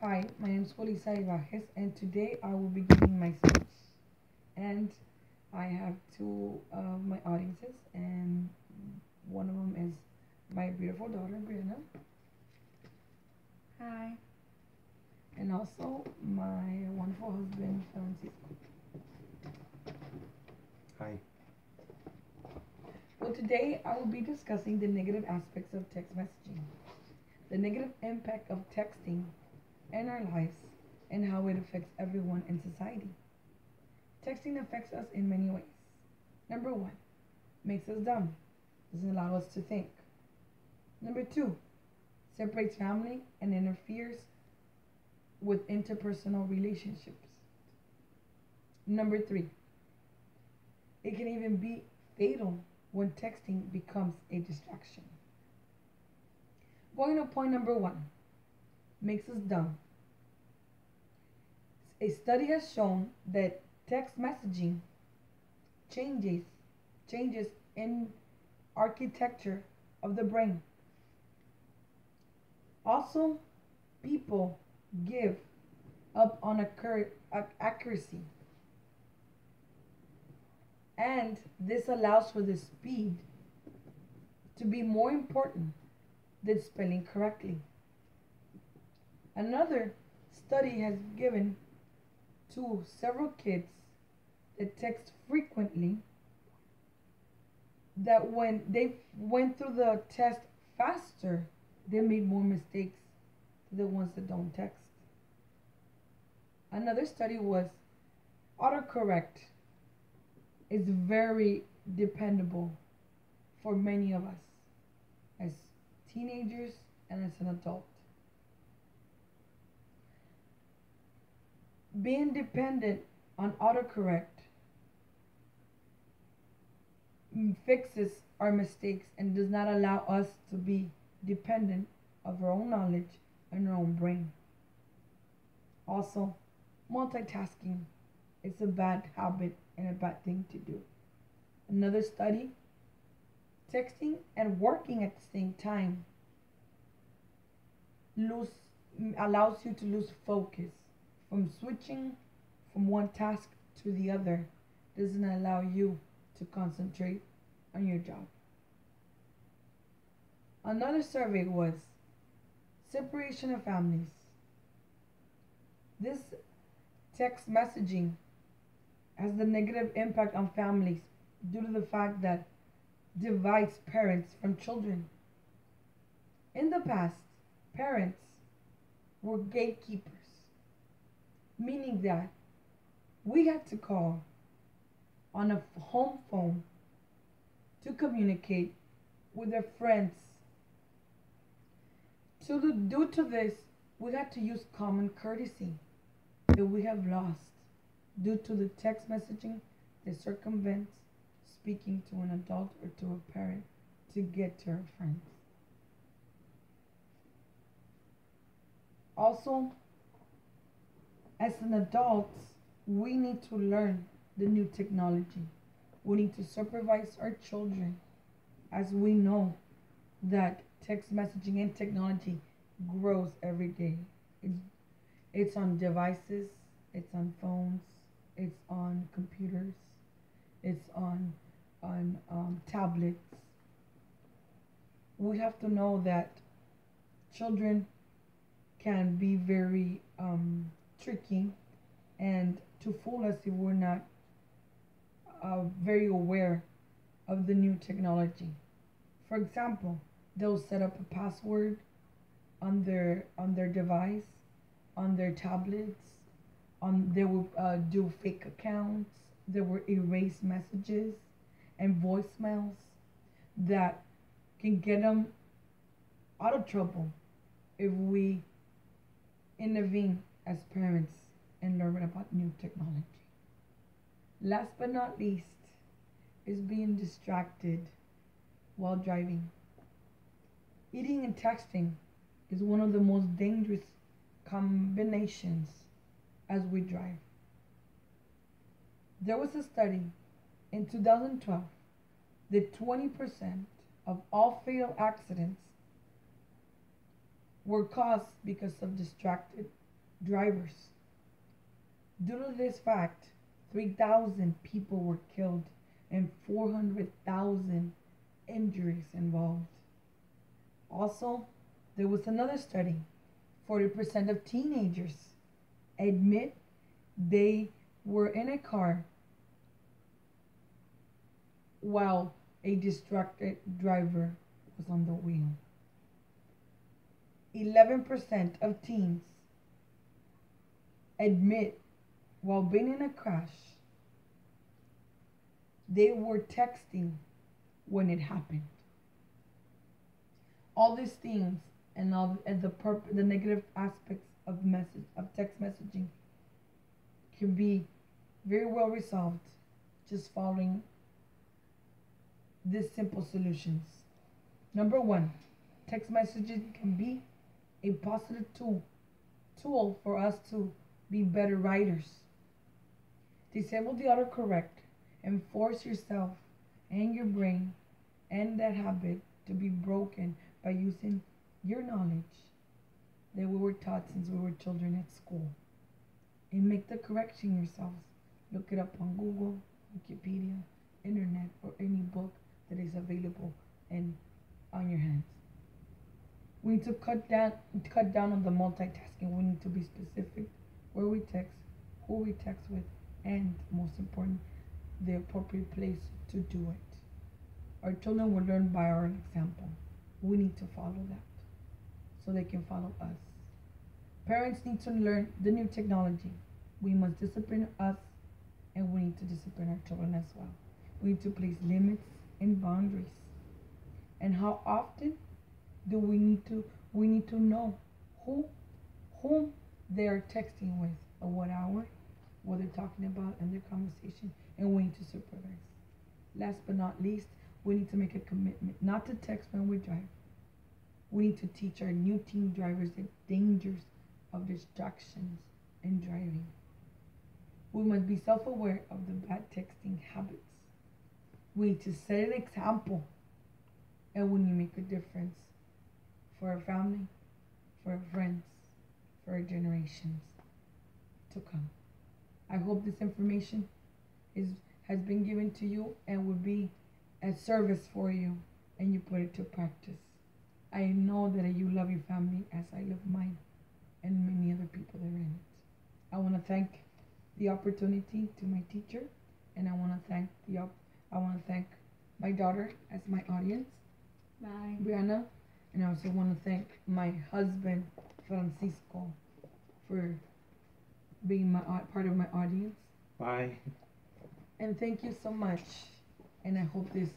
Hi, my name is Julisa Ybajes, and today I will be giving my speech. And I have two of my audiences, and one of them is my beautiful daughter, Brianna, Hi. and also my wonderful husband, Francisco. Hi. Well, today I will be discussing the negative aspects of text messaging, the negative impact of texting in our lives, and how it affects everyone in society. Texting affects us in many ways. Number one, makes us dumb, doesn't allow us to think. Number two, separates family and interferes with interpersonal relationships. Number three, it can even be fatal when texting becomes a distraction. Going to point number one, makes us dumb. A study has shown that text messaging changes changes in architecture of the brain. Also, people give up on accuracy, and this allows for the speed to be more important than spelling correctly. Another study has given to several kids that text frequently that when they went through the test faster, they made more mistakes than the ones that don't text. Another study was autocorrect is very dependable for many of us as teenagers and as an adult. Being dependent on autocorrect fixes our mistakes and does not allow us to be dependent of our own knowledge and our own brain. Also, multitasking is a bad habit and a bad thing to do. Another study, texting and working at the same time lose allows you to lose focus from switching from one task to the other, doesn't allow you to concentrate on your job. Another survey was separation of families. This text messaging has the negative impact on families due to the fact that divides parents from children. In the past, parents were gatekeepers, meaning that we had to call on a home phone to communicate with their friends. Due to this, we had to use common courtesy that we have lost due to the text messaging that circumvents speaking to an adult or to a parent to get to our friends. Also, as an adult, we need to learn the new technology. We need to supervise our children as we know that text messaging and technology grows every day. It's, it's on devices, it's on phones, it's on computers, it's on tablets. We have to know that children can be very tricky and to fool us if we're not very aware of the new technology. For example, they'll set up a password on their device, on their tablets, on they will do fake accounts. They will erase messages and voicemails that can get them out of trouble if we intervene as parents and learn about new technology. Last but not least is being distracted while driving. Eating and texting is one of the most dangerous combinations as we drive. There was a study in 2012 that 20% of all fatal accidents were caused because of distracted drivers. Due to this fact, 3,000 people were killed and 400,000 injuries involved. Also, there was another study. 40% of teenagers admit they were in a car while a distracted driver was on the wheel. 11% of teens admit while being in a crash they were texting when it happened. All these things and the negative aspects of text messaging can be very well resolved just following these simple solutions. Number one, text messaging can be a positive tool for us to be better writers. Disable the autocorrect and force yourself and your brain and that habit to be broken by using your knowledge that we were taught since we were children at school. And make the correction yourselves. Look it up on Google, Wikipedia, internet, or any book that is available and on your hands. We need to cut down on the multitasking. We need to be specific where we text, who we text with, and most important, the appropriate place to do it. Our children will learn by our example. We need to follow that so they can follow us. Parents need to learn the new technology. We must discipline us and we need to discipline our children as well. We need to place limits and boundaries. And how often do we need to know whom they are texting with, at what hour, what they're talking about in their conversation, and we need to supervise. Last but not least, we need to make a commitment not to text when we drive. We need to teach our new teen drivers the dangers of distractions in driving. We must be self-aware of the bad texting habits. We need to set an example, and we need to make a difference for our family, for our friends, for our generations to come. I hope this information has been given to you and will be a service for you and you put it to practice. I know that you love your family as I love mine and many other people that are in it. I want to thank the opportunity to my teacher, and I want to thank my daughter as my audience, Bye. Brianna, and I also want to thank my husband Francisco for being part of my audience. Bye. And thank you so much. And I hope this